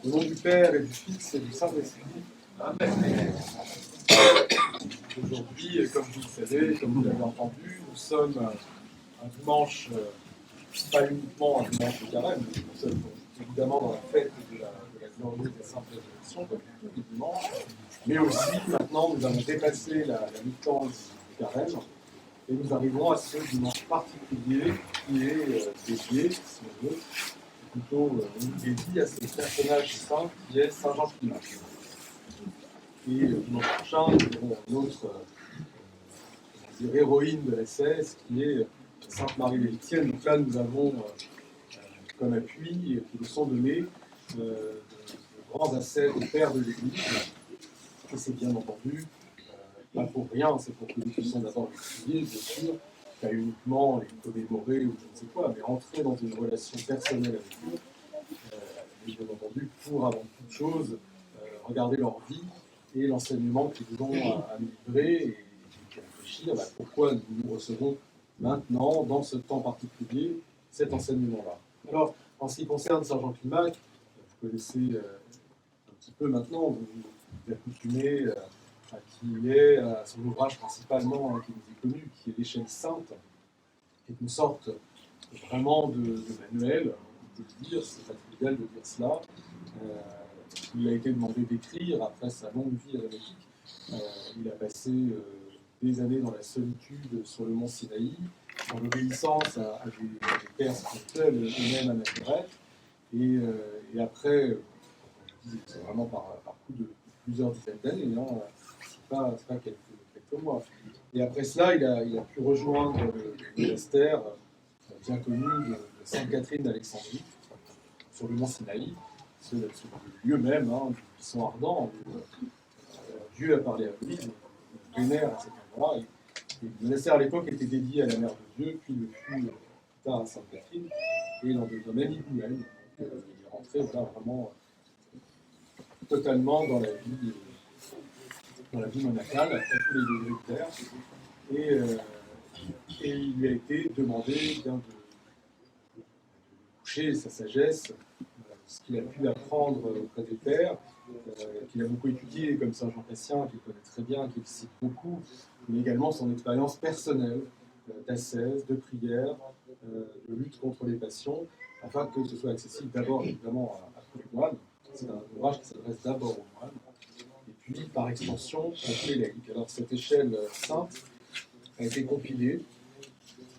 Au nom du Père et du Fils et du Saint-Esprit. Amen. Aujourd'hui, comme vous le savez, comme vous l'avez entendu, nous sommes un dimanche, pas uniquement un dimanche de carême, nous sommes évidemment dans la fête de la glorieuse et sainte résurrection, comme tous les dimanches, mais aussi maintenant nous avons dépassé la mi-temps du carême et nous arrivons à ce dimanche particulier qui est dédié, si on veut, plutôt dédié à ce personnage saint qui est Saint Jean Climac. Et dimanche prochain, nous aurons une autre héroïne de la SS qui est Sainte Marie l'Égyptienne. Donc là, nous avons comme appui qui nous sont donnés de grands ascètes et pères de l'Église. Et c'est bien entendu pas pour rien, c'est pour que nous puissions d'abord les étudier, bien sûr, pas uniquement les commémorer ou je ne sais quoi, mais entrer dans une relation personnelle avec eux. Et bien entendu, pour avant toute chose, regarder leur vie et l'enseignement qu'ils ont à nous livrer et réfléchir à pourquoi nous recevons maintenant, dans ce temps particulier, cet enseignement-là. Alors, en ce qui concerne Saint Jean Climac, vous connaissez un petit peu maintenant, vous vous accoutumez à qui il est, à son ouvrage principalement qui nous est connu, qui est l'Échelle sainte, qui est une sorte vraiment de manuel, on peut le dire, c'est pas trivial de dire cela. Il a été demandé d'écrire après sa longue vie hérénétique. Il a passé des années dans la solitude sur le mont Sinaï, en obéissance à des pères spirituels eux-mêmes anachorètes. Et après, c'est vraiment par coup de plusieurs dizaines d'années, hein, c'est pas quelques mois. Et après cela, il a pu rejoindre le monastère bien connu de Sainte Catherine d'Alexandrie, sur le mont Sinaï, c'est le lieu même, hein, du buisson ardent, où Dieu a parlé à lui, il vénère à cet endroit. Le monastère à l'époque était dédié à la Mère de Dieu, puis le fut plus tard à Sainte Catherine, et il en devint même Igoumène. Donc il est rentré vraiment totalement dans la vie monacale, à tous les degrés de terre. Et il lui a été demandé bien de coucher sa sagesse, ce qu'il a pu apprendre auprès des pères, qu'il a beaucoup étudié, comme Saint Jean Cassien, qu'il connaît très bien, qu'il cite beaucoup, mais également son expérience personnelle d'ascèse, de prière, de lutte contre les passions, afin que ce soit accessible d'abord évidemment à tous les moines. C'est un ouvrage qui s'adresse d'abord aux moines, et puis par extension aux tous les laïcs. Alors cette échelle sainte a été compilée,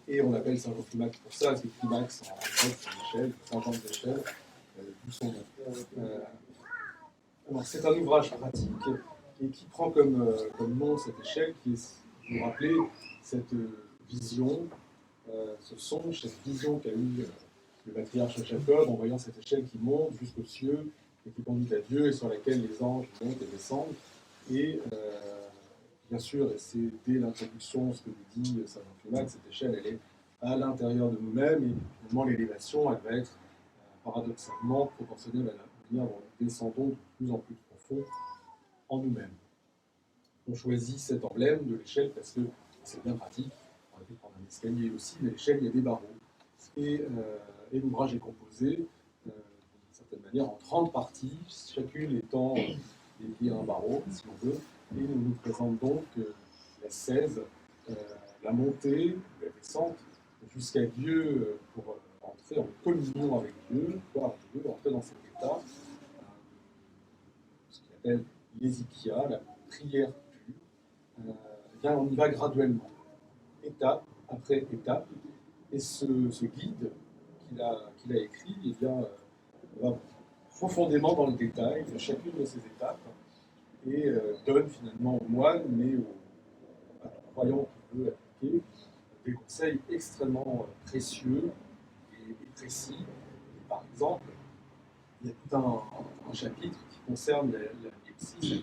et on l'appelle Saint Jean Climac pour ça, parce que Climax en grec c'est l'échelle, Saint Jean de l'échelle, d'où son nom. Alors c'est un ouvrage pratique et qui prend comme nom cette échelle, qui est, vous vous rappelez, cette vision, ce songe, cette vision qu'a eu le patriarche Jacob en voyant cette échelle qui monte jusqu'aux cieux et qui conduit à Dieu et sur laquelle les anges montent et descendent. Et bien sûr, et c'est dès l'introduction ce que nous dit Saint Jean Climac, cette échelle elle est à l'intérieur de nous-mêmes et finalement l'élévation elle va être paradoxalement proportionnelle à la manière dont nous descendons de plus en plus profond en nous-mêmes. On choisit cet emblème de l'échelle parce que c'est bien pratique. On aurait pu prendre un escalier aussi, mais l'échelle, il y a des barreaux. Et l'ouvrage est composé, d'une certaine manière, en 30 parties, chacune étant dédiée à un barreau, si on veut. Et on nous présente donc la 16, la montée, la descente, jusqu'à Dieu pour entrer en communion avec Dieu, voir Dieu, entrer dans cet état, ce qu'il appelle l'hésikia, la prière pure. Bien, on y va graduellement, étape après étape, et ce guide qu'il a écrit, eh bien, va profondément dans le détail de chacune de ces étapes et donne finalement aux moines, mais à tout croyant qui veut appliquer, des conseils extrêmement précieux et précis. Et par exemple, il y a tout un chapitre qui concerne la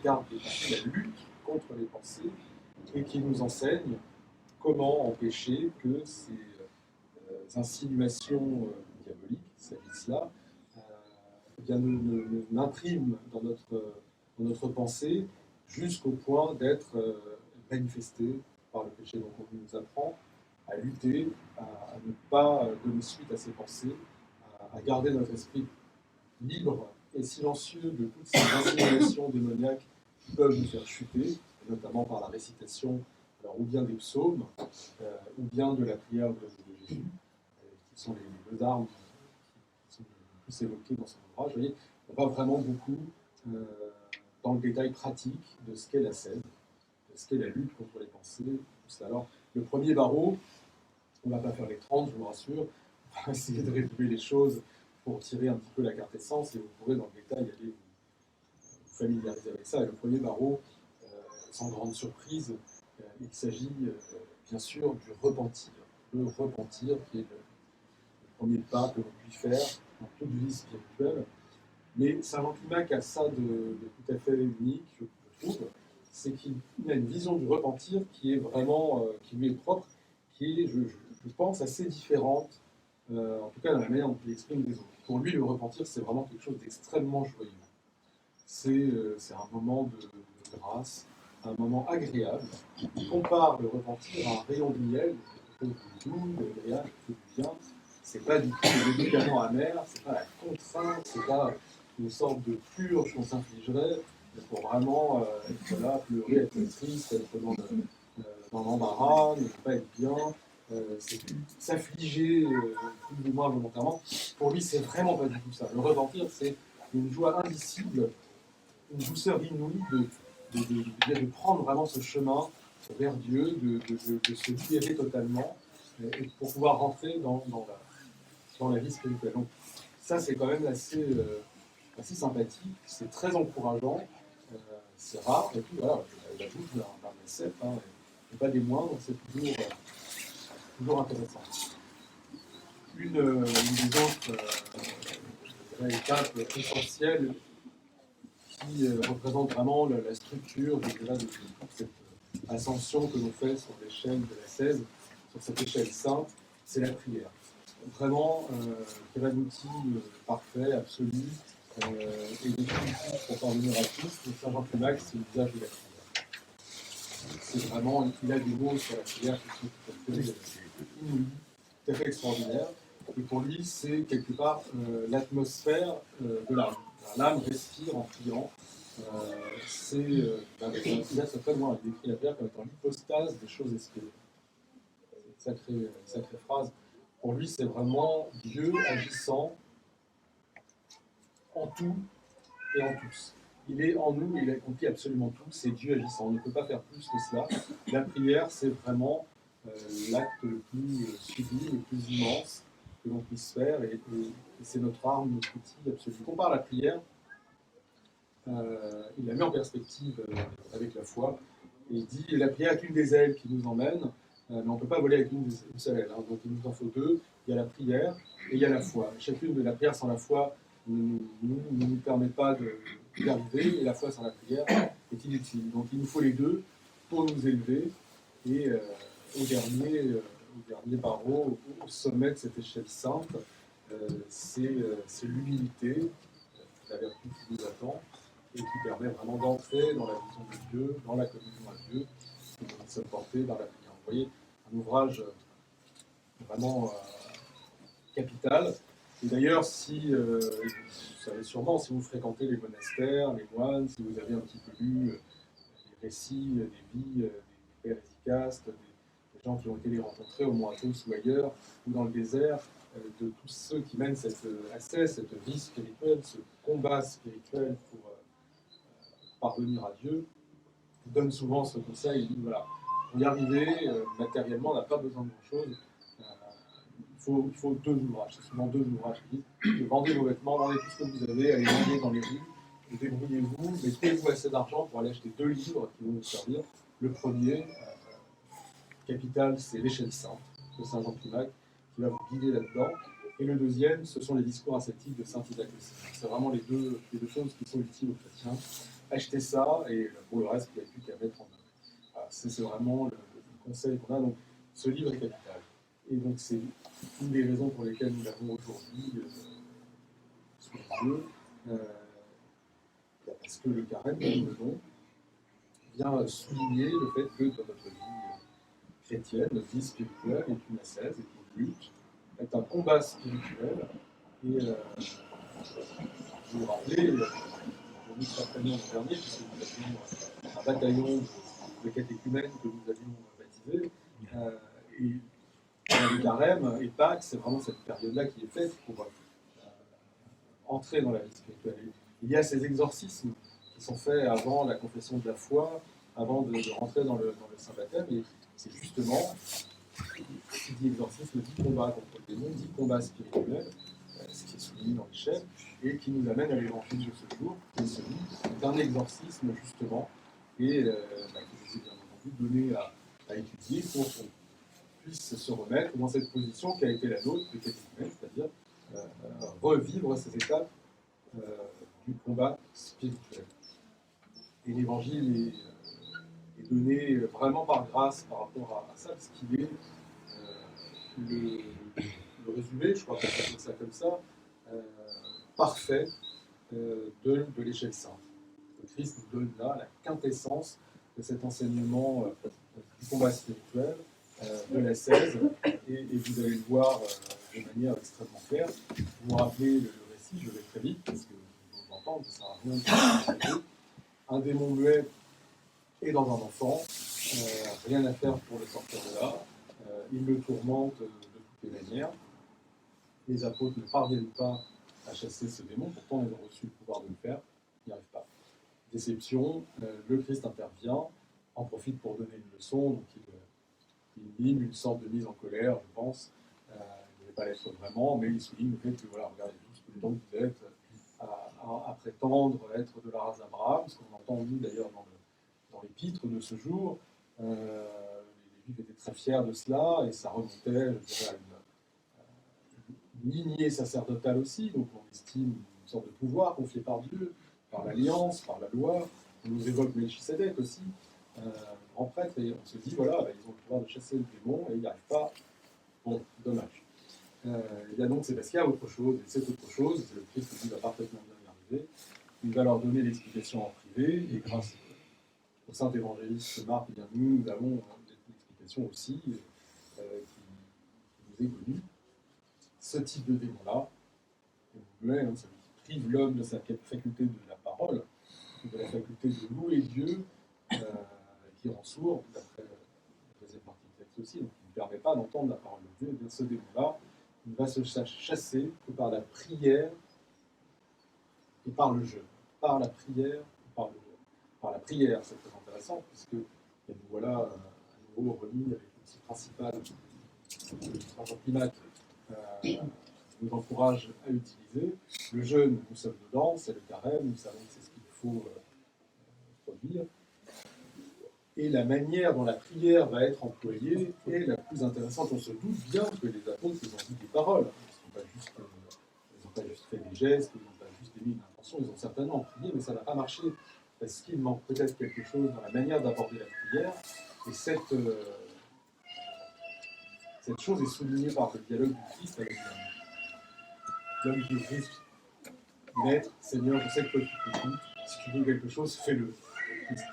garde des pensées, la lutte contre les pensées, et qui nous enseigne comment empêcher que ces insinuations diaboliques, s'agissent-là, n'impriment dans notre pensée jusqu'au point d'être manifestées par le péché. Donc on nous apprend à lutter, à ne pas donner suite à ces pensées, à garder notre esprit libre et silencieux de toutes ces insinuations démoniaques qui peuvent nous faire chuter, notamment par la récitation, alors, ou bien des psaumes, ou bien de la prière de Jésus, qui sont les deux armes qui sont le plus évoquées dans son ouvrage. Vous voyez, on va vraiment beaucoup dans le détail pratique de ce qu'est la scène, de ce qu'est la lutte contre les pensées, tout ça. Alors, le premier barreau, on ne va pas faire les 30, je vous rassure, on va essayer de résumer les choses pour tirer un petit peu la carte essence, et vous pourrez dans le détail aller vous familiariser avec ça. Et le premier barreau, sans grande surprise, il s'agit bien sûr du repentir. Le repentir qui est le premier pas que l'on puisse faire dans toute vie spirituelle. Mais Saint Jean Climac a ça de tout à fait unique, je trouve, c'est qu'il a une vision du repentir qui est vraiment, qui lui est propre, qui est, je pense, assez différente, en tout cas dans la manière dont il exprime des autres. Pour lui, le repentir, c'est vraiment quelque chose d'extrêmement joyeux. C'est un moment de grâce, un moment agréable. Il compare le repentir à un rayon de miel, quelque chose de doux, d'agréable, qui fait du bien. C'est pas du tout le médicament amer, c'est pas la contrainte, c'est pas une sorte de purge qu'on s'infligerait pour vraiment être là, pleurer, être triste, être dans l'embarras, ne pas être bien, c'est s'affliger plus ou moins volontairement. Pour lui, c'est vraiment pas du tout ça. Le repentir, c'est une joie indicible, une douceur inouïe de prendre vraiment ce chemin vers Dieu, de se libérer totalement, et pour pouvoir rentrer dans la vie spirituelle. Donc, ça, c'est quand même assez sympathique, c'est très encourageant, c'est rare, et puis voilà, la bouche d'un SF, hein, et pas des moindres, c'est toujours intéressant. Une des autres étapes essentielles qui représente vraiment la structure de toute cette ascension que l'on fait sur l'échelle de la 16, sur cette échelle sainte, c'est la prière. Vraiment, qui est un outil parfait, absolu, et définitif pour parvenir à tous. Le Saint Jean Climac, c'est l'usage de la prière. C'est vraiment, il a des mots sur la prière qui sont tout à fait extraordinaires. Et pour lui, c'est quelque part l'atmosphère de l'âme. L'âme respire en priant. Il a certainement décrit la prière comme étant l'hypostase des choses espérées. C'est une sacrée phrase. Pour lui, c'est vraiment Dieu agissant en tout et en tous. Il est en nous, il accomplit absolument tout, c'est Dieu agissant. On ne peut pas faire plus que cela. La prière, c'est vraiment l'acte le plus sublime, le plus immense que l'on puisse faire, et c'est notre arme, notre outil absolu. Il compare la prière, il la met en perspective avec la foi, et il dit la prière est une des ailes qui nous emmène, mais on ne peut pas voler avec une seule aile, hein. Donc il nous en faut deux, il y a la prière et il y a la foi. Chacune de la prière sans la foi ne nous permet pas d'y arriver, et la foi sans la prière est inutile. Donc il nous faut les deux pour nous élever, et au dernier barreau, au sommet de cette échelle sainte, c'est l'humilité, la vertu qui nous attend, et qui permet vraiment d'entrer dans la vision de Dieu, dans la communion à Dieu, et de se porter dans la prière. Vous voyez, un ouvrage vraiment capital. Et d'ailleurs, si, vous savez sûrement, si vous fréquentez les monastères, les moines, si vous avez un petit peu lu les récits des vies des pères efficaces, des gens qui ont été les rencontrer au Mont Athos ou ailleurs, ou dans le désert, de tous ceux qui mènent cette vie spirituelle, ce combat spirituel pour parvenir à Dieu, donne souvent ce conseil. Il dit voilà, pour y arriver, matériellement, on n'a pas besoin de grand-chose. Il faut deux ouvrages. C'est souvent deux ouvrages qui disent vendez vos vêtements, vendez tout ce que vous avez, allez vendre dans les rues, débrouillez-vous, mettez-vous assez d'argent pour aller acheter 2 livres qui vont vous servir. Le premier, capital, c'est l'échelle sainte de Saint Jean Climac, qui va vous guider là-dedans. Et le deuxième, ce sont les discours ascétiques de Saint Isaac le Sage. C'est vraiment les deux choses qui sont utiles aux chrétiens. Achetez ça, et pour le reste, il n'y a plus qu'à mettre en œuvre. Voilà, c'est vraiment le conseil qu'on a. Donc, ce livre est capital. Et donc, c'est une des raisons pour lesquelles nous l'avons aujourd'hui sous les yeux, parce que le carême que nous menons vient souligner le fait que dans notre vie chrétienne, notre vie spirituelle est une ascèse, est une lutte, est un combat spirituel, et vous vous rappelez, nous s'apprenions l'an dernier, puisque nous avions un bataillon de catéchumènes que nous avions baptisé, et le carême et Pâques, c'est vraiment cette période-là qui est faite pour entrer dans la vie spirituelle. Il y a ces exorcismes qui sont faits avant la confession de la foi, avant de rentrer dans le saint baptême, et c'est justement, qui dit exorcisme, dit combat contre le démon, dit combat spirituel, ce qui est souligné dans les chaînes, et qui nous amène à l'évangile de ce jour, qui est celui d'un exorcisme justement, et que je vous ai bien entendu donné à étudier pour qu'on puisse se remettre dans cette position qui a été la nôtre de catéchumène, c'est-à-dire revivre ces étapes du combat spirituel. Et l'évangile est donné vraiment par grâce par rapport à ça, parce qu'il est le résumé, je crois qu'on peut dire ça comme ça, parfait de l'échelle sainte. Le Christ nous donne là la quintessence de cet enseignement du combat spirituel de la 16, et vous allez le voir de manière extrêmement claire. Vous vous rappelez le récit, je vais très vite, parce que vous entendez, ça ne sert à rien de un démon muet est dans un enfant, rien à faire pour le sortir de là, il le tourmente de toutes les manières. Les apôtres ne parviennent pas à chasser ce démon, pourtant ils ont reçu le pouvoir de le faire, ils n'y arrivent pas. Déception, le Christ intervient, en profite pour donner une leçon, donc il mime une sorte de mise en colère, je pense. Il ne devait pas l'être vraiment, mais il souligne le fait que, voilà, regardez tout le temps que vous êtes à prétendre être de la race d'Abraham, ce qu'on entend, nous, d'ailleurs, dans l'épître de ce jour. Les Juifs étaient très fiers de cela, et ça remontait, je dirais, à une lignée sacerdotale aussi, donc on estime une sorte de pouvoir confié par Dieu, par l'alliance, par la loi. On nous évoque Melchisédek aussi, grand prêtre, et on se dit, voilà, ils ont le pouvoir de chasser le démon, et ils n'y arrivent pas. Bon, dommage. Il y a donc, c'est parce qu'il y a autre chose, et cette autre chose, le Christ lui va parfaitement bien y arriver, il va leur donner l'explication en privé, et grâce au saint évangéliste Marc, eh bien, nous avons l'explication aussi qui nous est connue. Ce type de démon-là, celui qui prive l'homme de sa faculté de la parole, de la faculté de louer Dieu, qui rend sourd, d'après la deuxième partie du texte aussi, donc qui ne permet pas d'entendre la parole de Dieu, et bien ce démon-là, il va se chasser que par la prière et par le jeûne. Par la prière et par le jeûne. Par la prière, c'est très intéressant, puisque et nous voilà à nouveau remis avec l'outil principal que Jean-Climat nous encourage à utiliser. Le jeûne, nous sommes dedans, c'est le carême, nous savons que c'est ce qu'il faut produire. Et la manière dont la prière va être employée est la plus intéressante. On se doute bien que les apôtres, ils ont dit des paroles. Ils n'ont pas juste fait des gestes, ils n'ont pas juste émis une intention, ils ont certainement prié, mais ça n'a pas marché, parce qu'il manque peut-être quelque chose dans la manière d'aborder la prière. Et cette chose est soulignée par le dialogue du Christ avec l'homme qui Christ. Maître, Seigneur, je sais que toi tu peux tout. Si tu veux quelque chose, fais-le. Christ.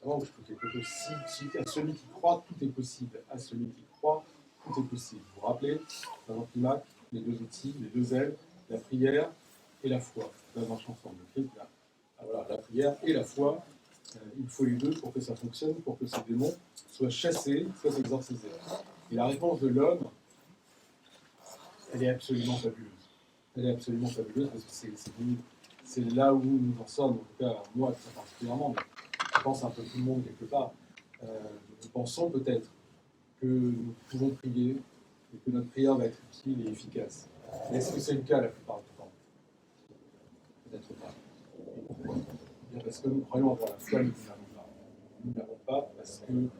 Avant que je peux quelque chose, si à celui qui croit, tout est possible. À celui qui croit, tout est possible. Vous vous rappelez, dans l'Antimac, les deux outils, les deux ailes, la prière et la foi. Là, marche ensemble. Le Christ, voilà, la prière et la foi, il faut les deux pour que ça fonctionne, pour que ces démons soient chassés, soient exorcisés. Et la réponse de l'homme, elle est absolument fabuleuse. Elle est absolument fabuleuse parce que c'est là où nous en sommes, en tout cas moi très particulièrement, mais je pense un peu tout le monde quelque part. Nous pensons peut-être que nous pouvons prier et que notre prière va être utile et efficace. Mais est-ce que c'est le cas la plupart du temps? Peut-être pas. Et pourquoi? Bien parce que nous croyons avoir la foi, mais nous n'avons pas. Nous n'avons pas parce que nous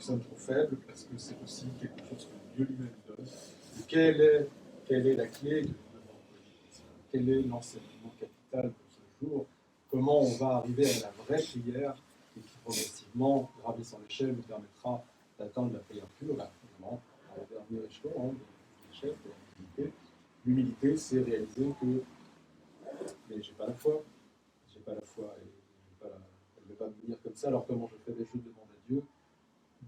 sommes trop faibles, parce que c'est aussi quelque chose que Dieu lui-même donne. Et quelle est la clé que nous devons employer? Quel est l'enseignement capital de ce jour? Comment on va arriver à la vraie prière et qui progressivement, gravissant l'échelle, nous permettra d'atteindre la prière pure, là, vraiment, à la dernière échelon, de l'échelle de l'humilité. L'humilité, c'est réaliser que mais j'ai pas la foi, et elle ne va pas me venir comme ça, alors comment je fais des choses, demande à Dieu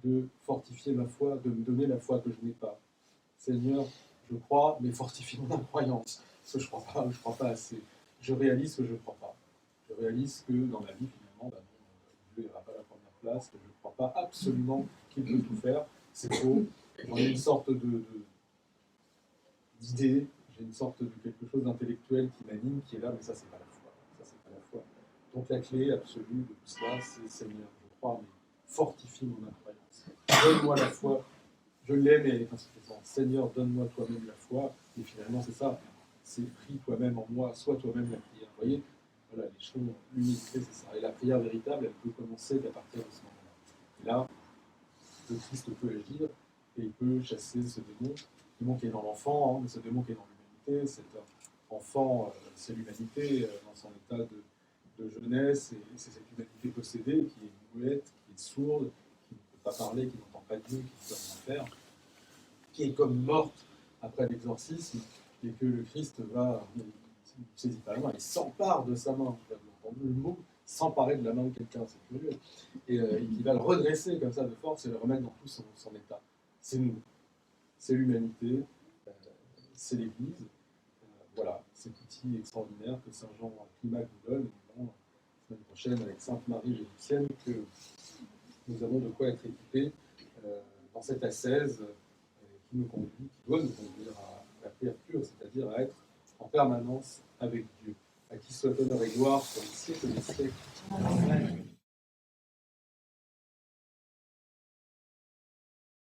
de fortifier ma foi, de me donner la foi que je n'ai pas. Seigneur, Je crois, mais fortifie mon incroyance. Parce que je ne crois pas assez. Je réalise que je ne crois pas. Je réalise que dans ma vie, finalement, Dieu n'ira pas à la première place, que je ne crois pas absolument qu'il peut tout faire. C'est faux. J'en ai une sorte d'idée, j'ai une sorte de quelque chose d'intellectuel qui m'anime, qui est là, mais ça, c'est pas la foi. Ça, c'est pas la foi. Donc la clé absolue de tout cela, c'est Seigneur, je crois, mais fortifie mon incroyance. Donne-moi la foi. Je l'ai, mais elle est insuffisante. Seigneur, donne-moi toi-même la foi. Et finalement, c'est ça. C'est prie toi-même en moi, sois toi-même la prière. Vous voyez, voilà, l'échelon, l'humilité, c'est ça. Et la prière véritable, elle peut commencer qu'à partir de ce moment-là. Et là, le Christ peut agir et il peut chasser ce démon qui est dans l'enfant, mais ce démon qui est dans l'humanité. Cet enfant, c'est l'humanité dans son état de jeunesse, et c'est cette humanité possédée qui est muette, qui est sourde, qui ne peut pas parler, qui n'entend pas Dieu, qui ne peut rien faire, qui est comme morte après l'exorcisme, et que le Christ va, il ne saisit pas la main, il s'empare de sa main, vous avez entendu le mot, s'emparer de la main de quelqu'un, c'est curieux, et qui va le redresser comme ça de force et le remettre dans tout son état. C'est nous, c'est l'humanité, c'est l'Église. Voilà, cet outil extraordinaire que Saint Jean Climac nous donne, la semaine prochaine avec Sainte Marie l'Égyptienne, que nous avons de quoi être équipés dans cette ascèse qui nous conduit, qui doit nous conduire à la prière pure, c'est-à-dire à être en permanence avec Dieu, à qui soit honneur et gloire pour les siècles des siècles. Amen.